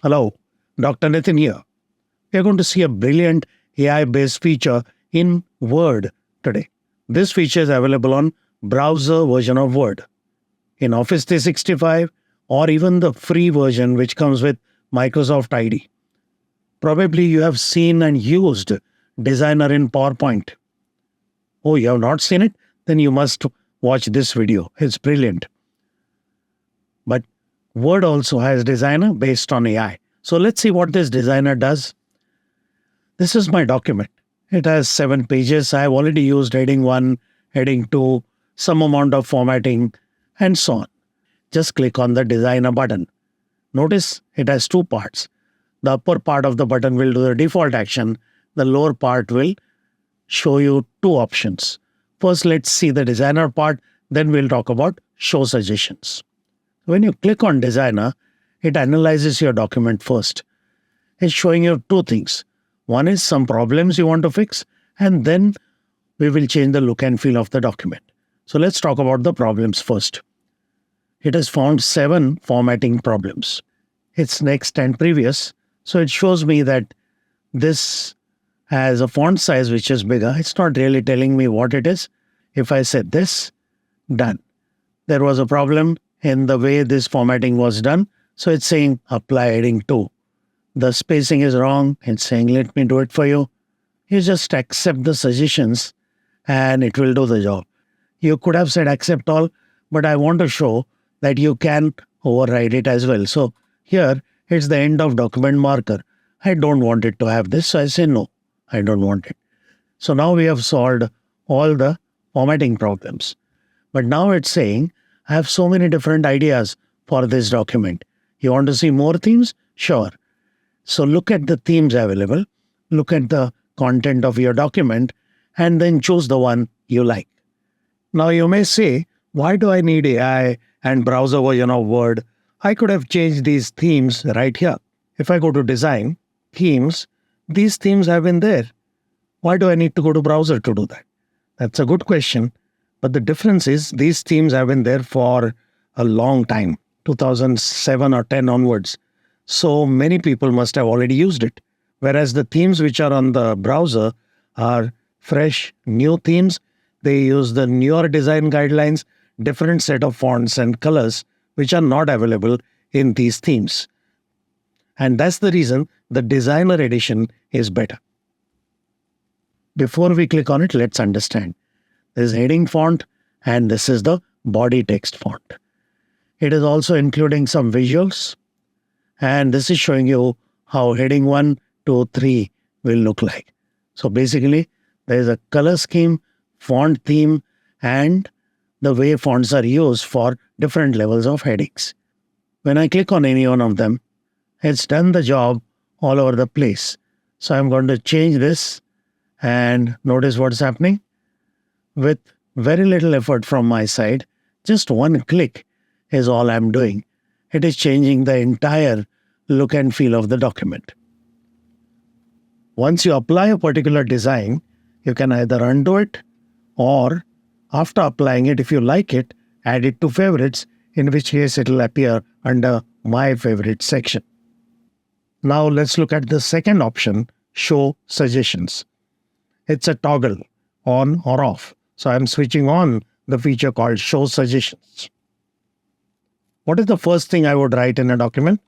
Hello, Dr. Nitin here. We are going to see a brilliant AI-based feature in Word today. This feature is available on browser version of Word, in Office 365, or even the free version which comes with Microsoft ID. Probably you have seen and used Designer in PowerPoint. Oh, you have not seen it? Then you must watch this video. It's brilliant. But Word also has Designer based on AI. So let's see what this Designer does. This is my document. It has 7 pages. I've already used heading 1, heading 2, some amount of formatting, and so on. Just click on the Designer button. Notice it has 2 parts. The upper part of the button will do the default action. The lower part will show you 2 options. First, let's see the Designer part. Then we'll talk about Show Suggestions. When you click on Designer, it analyzes your document first. It's showing you 2 things. One is some problems you want to fix, and then we will change the look and feel of the document. So let's talk about the problems first. It has found 7 formatting problems. It's next and previous, so it shows me that this has a font size which is bigger. It's not really telling me what it is. If I say this, done. There was a problem in the way this formatting was done, so it's saying apply heading 2. The spacing is wrong. It's saying, let me do it for you. You just accept the suggestions and it will do the job. You could have said accept all, but I want to show that you can override it as well. So here it's the end of document marker. I don't want it to have this, so I say no, I don't want it. So now we have solved all the formatting problems. But now it's saying, I have so many different ideas for this document. You want to see more themes? Sure. So look at the themes available, look at the content of your document, and then choose the one you like. Now you may say, why do I need AI and browser version of Word? I could have changed these themes right here. If I go to Design, Themes, these themes have been there. Why do I need to go to browser to do that? That's a good question. But the difference is these themes have been there for a long time, 2007 or 10 onwards. So many people must have already used it. Whereas the themes which are on the browser are fresh, new themes. They use the newer design guidelines, different set of fonts and colors, which are not available in these themes. And that's the reason the Designer edition is better. Before we click on it, let's understand. This is heading font and this is the body text font. It is also including some visuals. And this is showing you how heading 1, 2, 3 will look like. So basically, there is a color scheme, font theme, and the way fonts are used for different levels of headings. When I click on any one of them, it's done the job all over the place. So I'm going to change this and notice what's happening. With very little effort from my side, just one click is all I'm doing. It is changing the entire look and feel of the document. Once you apply a particular design, you can either undo it or after applying it, if you like it, add it to favorites, in which case it will appear under My Favorites section. Now let's look at the second option, Show Suggestions. It's a toggle, on or off. So I'm switching on the feature called Show Suggestions. What is the first thing I would write in a document?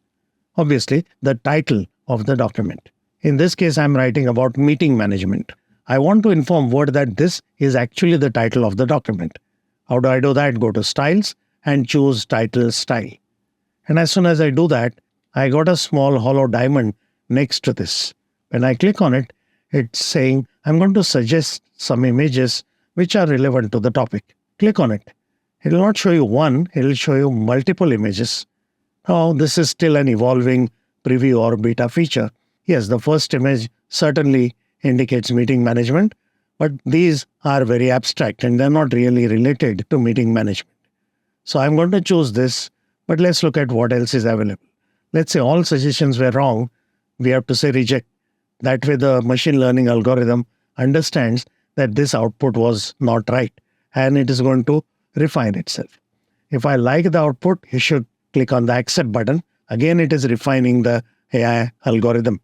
Obviously, the title of the document. In this case, I'm writing about meeting management. I want to inform Word that this is actually the title of the document. How do I do that? Go to Styles and choose Title Style. And as soon as I do that, I got a small hollow diamond next to this. When I click on it, it's saying, I'm going to suggest some images which are relevant to the topic. Click on it. It will not show you one, it will show you multiple images. Now, this is still an evolving preview or beta feature. Yes, the first image certainly indicates meeting management, but these are very abstract and they're not really related to meeting management. So I'm going to choose this, but let's look at what else is available. Let's say all suggestions were wrong. We have to say reject. That way the machine learning algorithm understands that this output was not right and it is going to refine itself. If I like the output, you should click on the accept button. Again, it is refining the AI algorithm.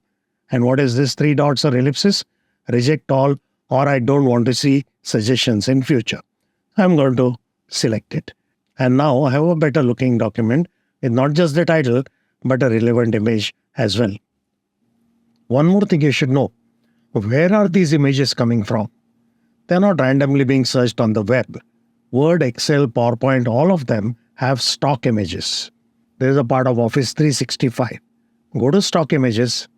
And what is this 3 dots or ellipsis? Reject all, or I don't want to see suggestions in future. I'm going to select it. And now I have a better looking document with not just the title, but a relevant image as well. One more thing you should know. Where are these images coming from? They're not randomly being searched on the web. Word, Excel, PowerPoint, all of them have stock images. There is a part of Office 365. Go to stock images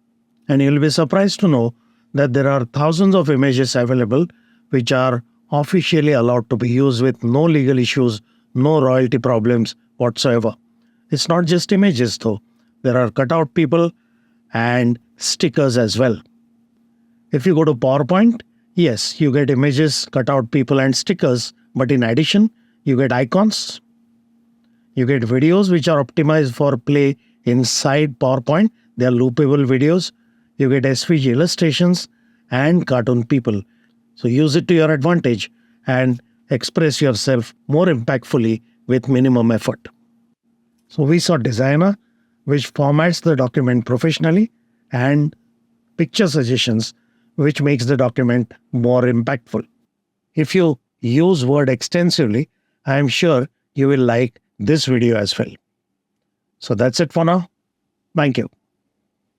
and you'll be surprised to know that there are thousands of images available which are officially allowed to be used with no legal issues, no royalty problems whatsoever. It's not just images though. There are cutout people and stickers as well. If you go to PowerPoint, yes, you get images, cutout people and stickers, but in addition, you get icons, you get videos which are optimized for play inside PowerPoint. They are loopable videos. You get SVG illustrations and cartoon people. So use it to your advantage and express yourself more impactfully with minimum effort. So we saw Designer, which formats the document professionally, and picture suggestions, which makes the document more impactful. If you use Word extensively, I am sure you will like this video as well. So that's it for now. Thank you.